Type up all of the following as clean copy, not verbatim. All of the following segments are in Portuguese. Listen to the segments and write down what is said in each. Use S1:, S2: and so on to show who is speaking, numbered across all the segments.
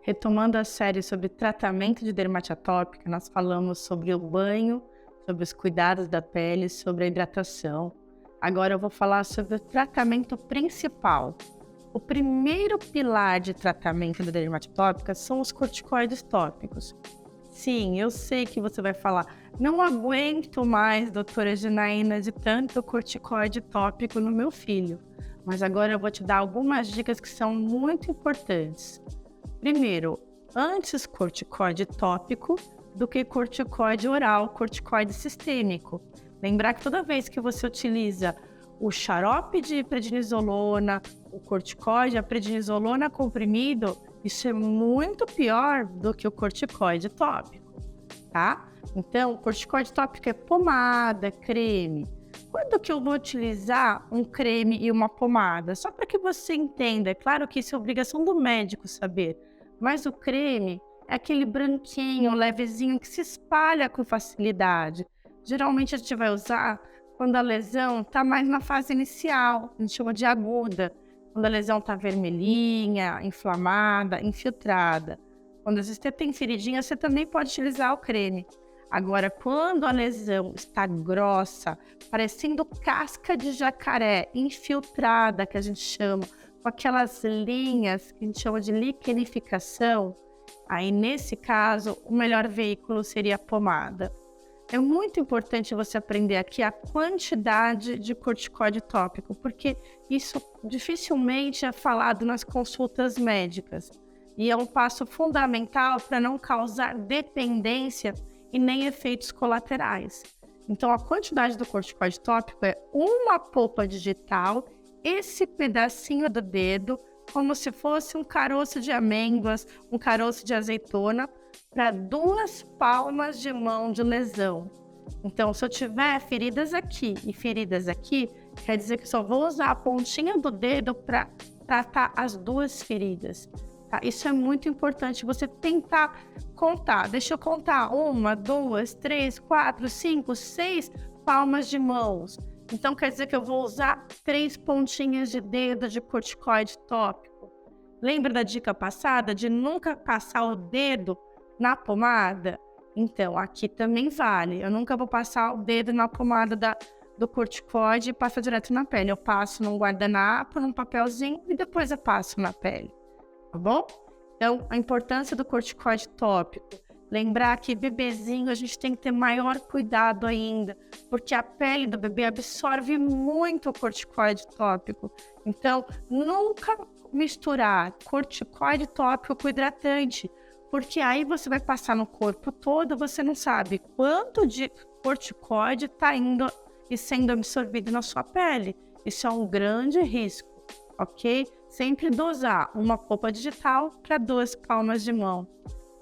S1: Retomando a série sobre tratamento de dermatite atópica, nós falamos sobre o banho, sobre os cuidados da pele, sobre a hidratação. Agora eu vou falar sobre o tratamento principal. O primeiro pilar de tratamento da dermatite atópica são os corticoides tópicos. Sim, eu sei que você vai falar, não aguento mais, doutora Janaína, de tanto corticoide tópico no meu filho. Mas agora eu vou te dar algumas dicas que são muito importantes. Primeiro, antes corticoide tópico do que corticoide oral, corticoide sistêmico. Lembrar que toda vez que você utiliza o xarope de prednisolona, o corticoide, a prednisolona comprimido, isso é muito pior do que o corticoide tópico, tá? Então, o corticoide tópico é pomada, creme. Quando que eu vou utilizar um creme e uma pomada? Só para que você entenda, é claro que isso é obrigação do médico saber, mas o creme é aquele branquinho, levezinho, que se espalha com facilidade. Geralmente a gente vai usar quando a lesão está mais na fase inicial, a gente chama de aguda. Quando a lesão está vermelhinha, inflamada, infiltrada. Quando você tem feridinha, você também pode utilizar o creme. Agora, quando a lesão está grossa, parecendo casca de jacaré, infiltrada, que a gente chama, com aquelas linhas que a gente chama de liquenificação, aí nesse caso, o melhor veículo seria a pomada. É muito importante você aprender aqui a quantidade de corticoide tópico, porque isso dificilmente é falado nas consultas médicas. E é um passo fundamental para não causar dependência e nem efeitos colaterais. Então, a quantidade do corticoide tópico é uma polpa digital, esse pedacinho do dedo, como se fosse um caroço de amêndoas, um caroço de azeitona, para 2 palmas de mão de lesão. Então, se eu tiver feridas aqui e feridas aqui, quer dizer que eu só vou usar a pontinha do dedo para tratar as 2 feridas. Tá? Isso é muito importante, você tentar contar. Deixa eu contar 1, 2, 3, 4, 5, 6 palmas de mãos. Então, quer dizer que eu vou usar 3 pontinhas de dedo de corticoide tópico. Lembra da dica passada de nunca passar o dedo na pomada? Então, aqui também vale. Eu nunca vou passar o dedo na pomada do corticoide e passar direto na pele. Eu passo num guardanapo, num papelzinho e depois eu passo na pele. Tá bom? Então, a importância do corticoide tópico. Lembrar que bebezinho a gente tem que ter maior cuidado ainda, porque a pele do bebê absorve muito o corticoide tópico. Então, nunca misturar corticoide tópico com hidratante, porque aí você vai passar no corpo todo, você não sabe quanto de corticoide está indo e sendo absorvido na sua pele. Isso é um grande risco, ok? Sempre dosar uma polpa digital para 2 palmas de mão,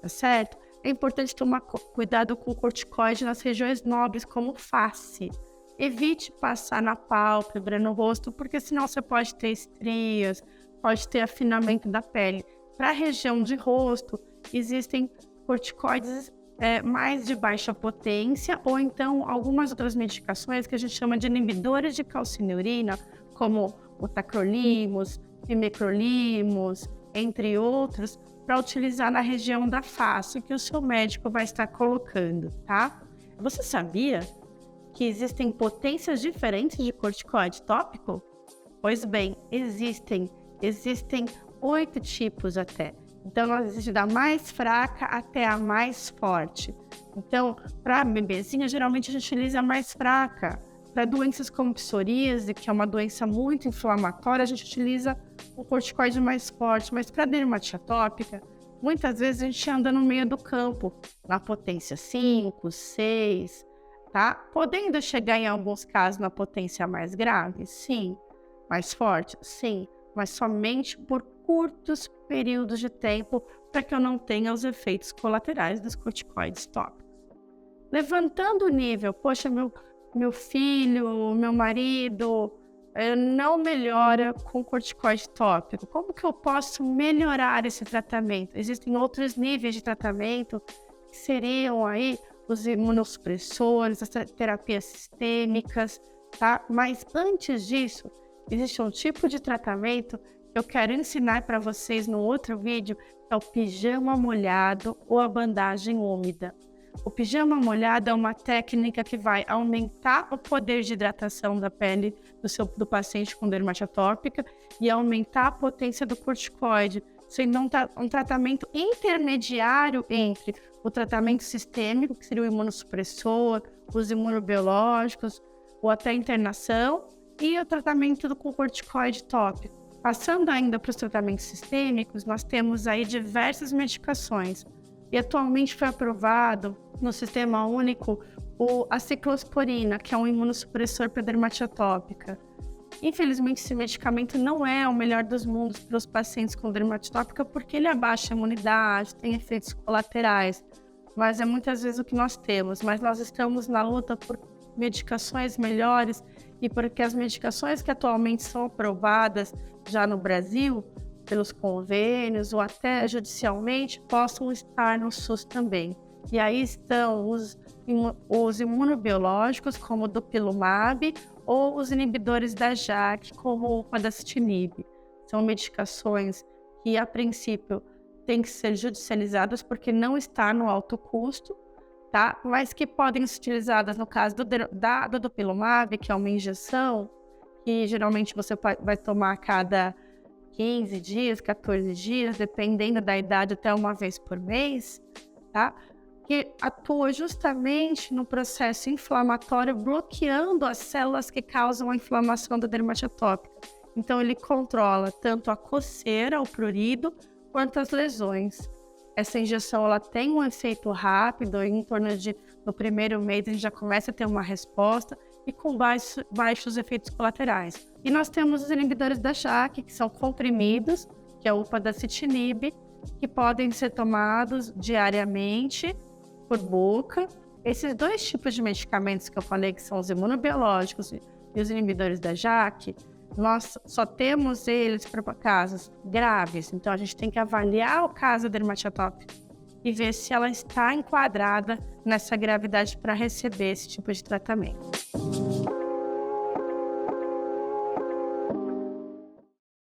S1: tá certo? É importante tomar cuidado com o corticoide nas regiões nobres, como face. Evite passar na pálpebra, no rosto, porque senão você pode ter estrias, pode ter afinamento da pele. Para a região de rosto, existem corticoides mais de baixa potência, ou então algumas outras medicações que a gente chama de inibidores de calcineurina, como o tacrolimus, pimecrolimus, entre outros, para utilizar na região da face, que o seu médico vai estar colocando, tá? Você sabia que existem potências diferentes de corticoide tópico? Pois bem, existem 8 tipos até. Então, nós existe da mais fraca até a mais forte. Então, para bebezinha, geralmente a gente utiliza a mais fraca. Para doenças como psoríase, que é uma doença muito inflamatória, a gente utiliza o corticoide mais forte. Mas para dermatite atópica, muitas vezes a gente anda no meio do campo, na potência 5, 6, tá? Podendo chegar em alguns casos na potência mais grave, sim. Mais forte, sim. Mas somente por curtos períodos de tempo, para que eu não tenha os efeitos colaterais dos corticoides tópicos. Levantando o nível, poxa, meu filho, meu marido não melhora com corticoide tópico. Como que eu posso melhorar esse tratamento? Existem outros níveis de tratamento que seriam aí os imunossupressores, as terapias sistêmicas, tá? Mas antes disso, existe um tipo de tratamento eu quero ensinar para vocês no outro vídeo é o pijama molhado ou a bandagem úmida. O pijama molhado é uma técnica que vai aumentar o poder de hidratação da pele do paciente com dermatite atópica e aumentar a potência do corticoide, sendo um tratamento intermediário entre o tratamento sistêmico, que seria o imunossupressor, os imunobiológicos, ou até a internação, e o tratamento com corticoide tópico. Passando ainda para os tratamentos sistêmicos, nós temos aí diversas medicações. E atualmente foi aprovado no Sistema Único a ciclosporina, que é um imunossupressor para dermatite atópica. Infelizmente, esse medicamento não é o melhor dos mundos para os pacientes com dermatite atópica porque ele abaixa a imunidade, tem efeitos colaterais, mas é muitas vezes o que nós temos. Mas nós estamos na luta por medicações melhores e porque as medicações que atualmente são aprovadas já no Brasil, pelos convênios ou até judicialmente, possam estar no SUS também. E aí estão os imunobiológicos, como o dupilumab, ou os inibidores da JAK, como o padacitinib. São medicações que, a princípio, têm que ser judicializadas porque não está no alto custo, tá? Mas que podem ser utilizadas no caso do dupilumab, que é uma injeção, que geralmente você vai tomar a cada 15 dias, 14 dias, dependendo da idade, até uma vez por mês, tá? Que atua justamente no processo inflamatório, bloqueando as células que causam a inflamação da dermatite atópica. Então, ele controla tanto a coceira, o prurido, quanto as lesões. Essa injeção ela tem um efeito rápido, em torno no primeiro mês a gente já começa a ter uma resposta e com baixos efeitos colaterais. E nós temos os inibidores da JAK, que são comprimidos, que é o padacitinib, que podem ser tomados diariamente por boca. Esses dois tipos de medicamentos que eu falei, que são os imunobiológicos e os inibidores da JAK, nós só temos eles para casos graves. Então, a gente tem que avaliar o caso da dermatite atópica e ver se ela está enquadrada nessa gravidade para receber esse tipo de tratamento.